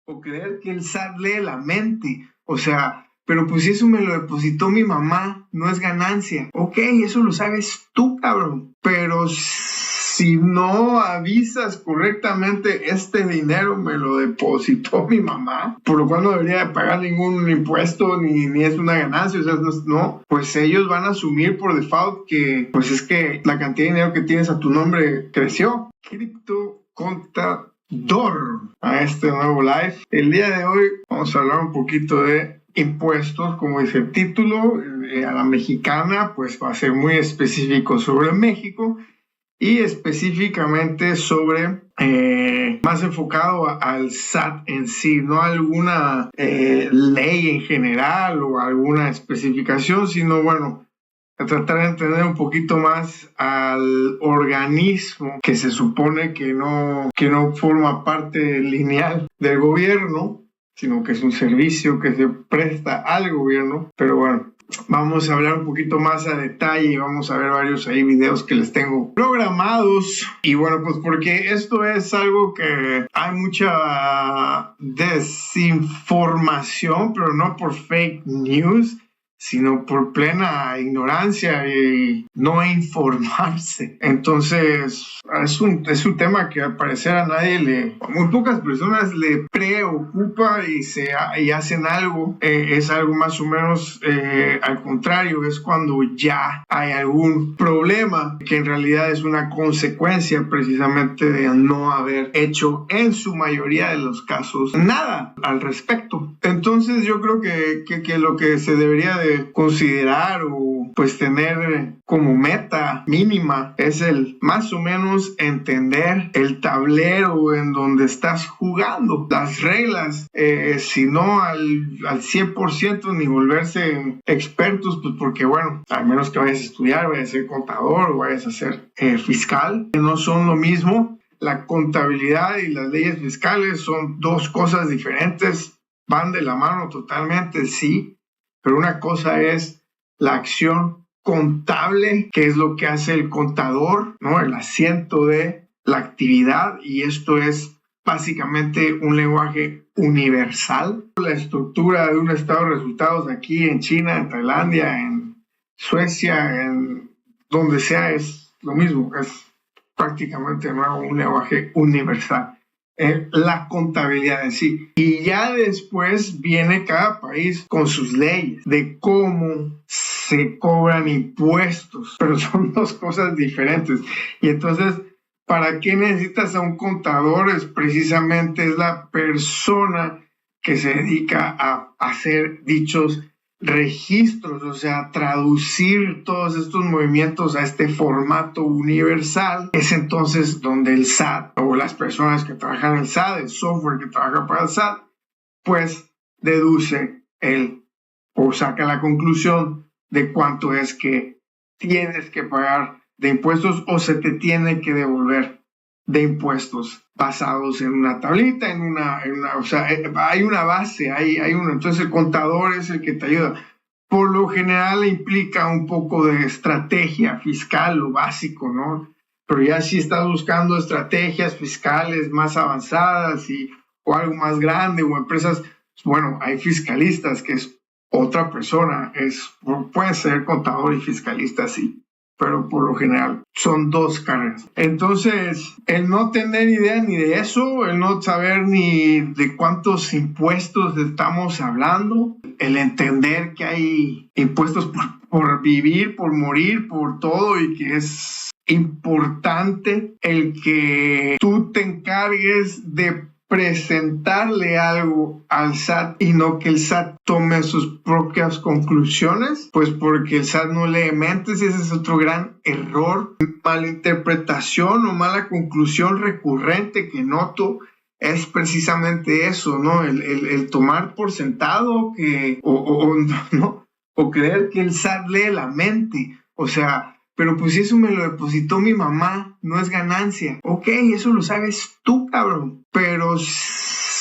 o creer que el SAT lee la mente. O sea, pero pues si eso me lo depositó mi mamá, no es ganancia. Ok, eso lo sabes tú, cabrón. Pero si no avisas correctamente, este dinero me lo depositó mi mamá, por lo cual no debería de pagar ningún impuesto, ni es una ganancia, o sea, no, pues ellos van a asumir por default que, pues es que la cantidad de dinero que tienes a tu nombre creció. Cripto Contador a este nuevo live. El día de hoy vamos a hablar un poquito de impuestos, como dice el título, a la mexicana, pues va a ser muy específico sobre México y específicamente sobre, más enfocado al SAT en sí, no alguna ley en general o alguna especificación, sino bueno, a tratar de entender un poquito más al organismo que se supone que no forma parte lineal del gobierno, sino que es un servicio que se presta al gobierno. Pero bueno, vamos a hablar un poquito más a detalle y vamos a ver varios ahí videos que les tengo programados. Y bueno, pues porque esto es algo que hay mucha desinformación, pero no por fake news, sino por plena ignorancia y no informarse. Entonces, es un tema que al parecer a nadie muy pocas personas le preocupa y hacen algo. Es algo más o menos al contrario, es cuando ya hay algún problema que en realidad es una consecuencia precisamente de no haber hecho en su mayoría de los casos nada al respecto. Entonces, yo creo que lo que se debería de considerar o pues tener como meta mínima es el más o menos entender el tablero en donde estás jugando, las reglas, si no al 100% ni volverse expertos, pues porque bueno, al menos que vayas a estudiar, vayas a ser contador o vayas a ser fiscal, que no son lo mismo. La contabilidad y las leyes fiscales son dos cosas diferentes, van de la mano totalmente, sí. Pero una cosa es la acción contable, que es lo que hace el contador, ¿no? El asiento de la actividad, y esto es básicamente un lenguaje universal. La estructura de un estado de resultados aquí en China, en Tailandia, en Suecia, en donde sea, es lo mismo, es prácticamente un lenguaje universal. La contabilidad en sí. Y ya después viene cada país con sus leyes de cómo se cobran impuestos, pero son dos cosas diferentes. Y entonces, ¿para qué necesitas a un contador? Es precisamente la persona que se dedica a hacer dichos registros, o sea, traducir todos estos movimientos a este formato universal. Es entonces donde el SAT o las personas que trabajan en el SAT, el software que trabaja para el SAT, pues deduce o saca la conclusión de cuánto es que tienes que pagar de impuestos o se te tiene que devolver de impuestos basados en una tablita, o sea, hay una base, entonces el contador es el que te ayuda. Por lo general implica un poco de estrategia fiscal, lo básico, ¿no? Pero ya si estás buscando estrategias fiscales más avanzadas o algo más grande o empresas, bueno, hay fiscalistas que es otra persona, puede ser contador y fiscalista, sí, pero por lo general son dos carreras. Entonces, el no tener idea ni de eso, el no saber ni de cuántos impuestos estamos hablando, el entender que hay impuestos por vivir, por morir, por todo, y que es importante el que tú te encargues de presentarle algo al SAT y no que el SAT tome sus propias conclusiones, pues porque el SAT no lee mentes. Ese es otro gran error, malinterpretación o mala conclusión recurrente que noto. Es precisamente eso, ¿no? El tomar por sentado o creer que el SAT lee la mente. O sea, pero pues si eso me lo depositó mi mamá, no es ganancia. Ok, eso lo sabes tú, cabrón. Pero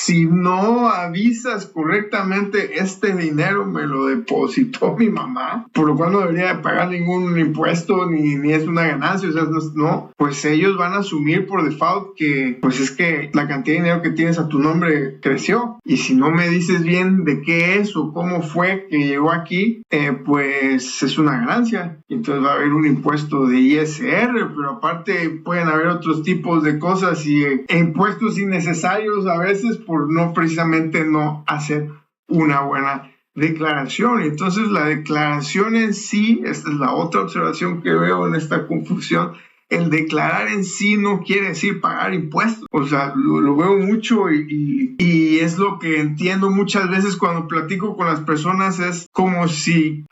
si no avisas correctamente, este dinero me lo depositó mi mamá, por lo cual no debería de pagar ningún impuesto ni es una ganancia, o sea, no, pues ellos van a asumir por default que pues es que la cantidad de dinero que tienes a tu nombre creció, y si no me dices bien de qué es o cómo fue que llegó aquí, pues es una ganancia, entonces va a haber un impuesto de ISR, pero aparte pueden haber otros tipos de cosas y impuestos innecesarios a veces por precisamente no hacer una buena declaración. Entonces la declaración en sí, esta es la otra observación que veo en esta confusión, el declarar en sí no quiere decir pagar impuestos. O sea, lo veo mucho y es lo que entiendo muchas veces cuando platico con las personas, es como si,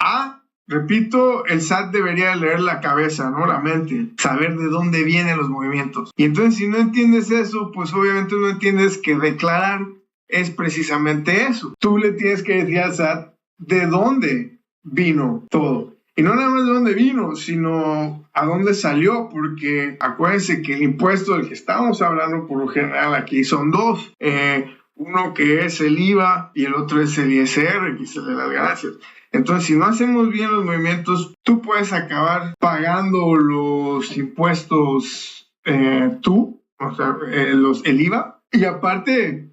repito, el SAT debería leer la cabeza, no la mente, saber de dónde vienen los movimientos. Y entonces si no entiendes eso, pues obviamente no entiendes que declarar es precisamente eso. Tú le tienes que decir al SAT de dónde vino todo. Y no nada más de dónde vino, sino a dónde salió, porque acuérdense que el impuesto del que estamos hablando por lo general aquí son dos. Uno que es el IVA y el otro es el ISR, que es el de las ganancias. Entonces, si no hacemos bien los movimientos, tú puedes acabar pagando los impuestos tú, o sea, el IVA, y aparte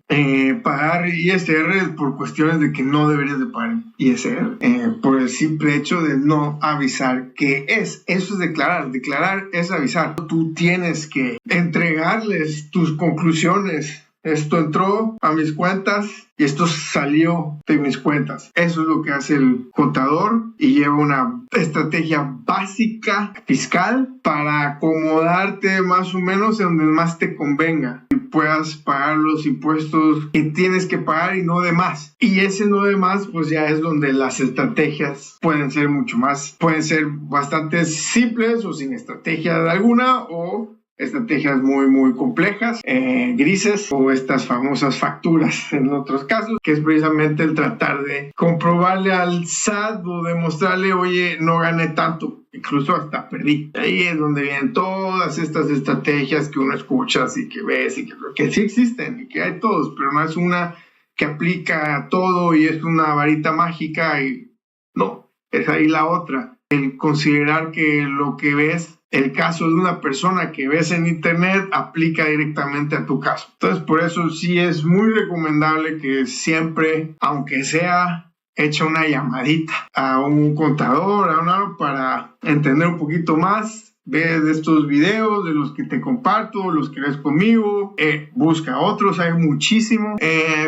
pagar ISR por cuestiones de que no deberías de pagar ISR, por el simple hecho de no avisar qué es. Eso es declarar. Declarar es avisar. Tú tienes que entregarles tus conclusiones. Esto entró a mis cuentas y esto salió de mis cuentas. Eso es lo que hace el contador y lleva una estrategia básica fiscal para acomodarte más o menos en donde más te convenga y puedas pagar los impuestos que tienes que pagar y no de más. Y ese no de más, pues ya es donde las estrategias pueden ser mucho más, pueden ser bastante simples o sin estrategia alguna, o estrategias muy muy complejas, grises, o estas famosas facturas en otros casos, que es precisamente el tratar de comprobarle al SAT o demostrarle, oye, no gané tanto, incluso hasta perdí. Ahí es donde vienen todas estas estrategias que uno escucha y que ves y que sí existen y que hay todos, pero no es una que aplica a todo y es una varita mágica, y no, es ahí la otra, el considerar que lo que ves, el caso de una persona que ves en internet, aplica directamente a tu caso. Entonces, por eso sí es muy recomendable que siempre, aunque sea, echa una llamadita a un contador, para entender un poquito más. Ve de estos videos, de los que te comparto, los que ves conmigo, busca otros, hay muchísimo,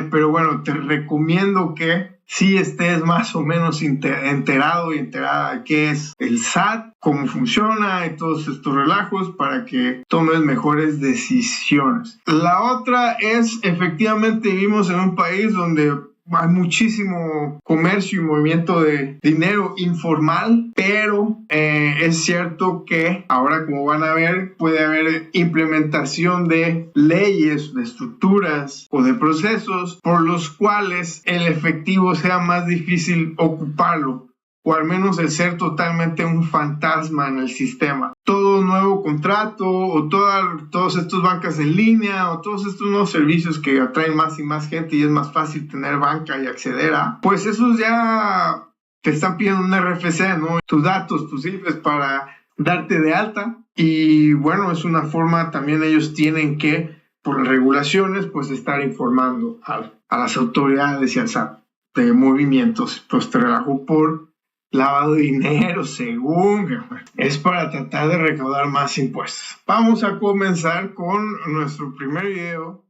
pero bueno, te recomiendo que si estés más o menos enterado y enterada de qué es el SAT, cómo funciona y todos estos relajos, para que tomes mejores decisiones. La otra es, efectivamente vivimos en un país donde hay muchísimo comercio y movimiento de dinero informal, pero es cierto que ahora, como van a ver, puede haber implementación de leyes, de estructuras o de procesos por los cuales el efectivo sea más difícil ocuparlo, o al menos el ser totalmente un fantasma en el sistema. Todo nuevo contrato o todos estos bancas en línea o todos estos nuevos servicios que atraen más y más gente y es más fácil tener banca y acceder a, pues esos ya te están pidiendo un RFC, ¿no? Tus datos, tus CIFES para darte de alta, y bueno, es una forma también ellos tienen que, por las regulaciones, pues estar informando a las autoridades y al SAT de movimientos. Pues te relajo por lavado de dinero, según es para tratar de recaudar más impuestos. Vamos a comenzar con nuestro primer video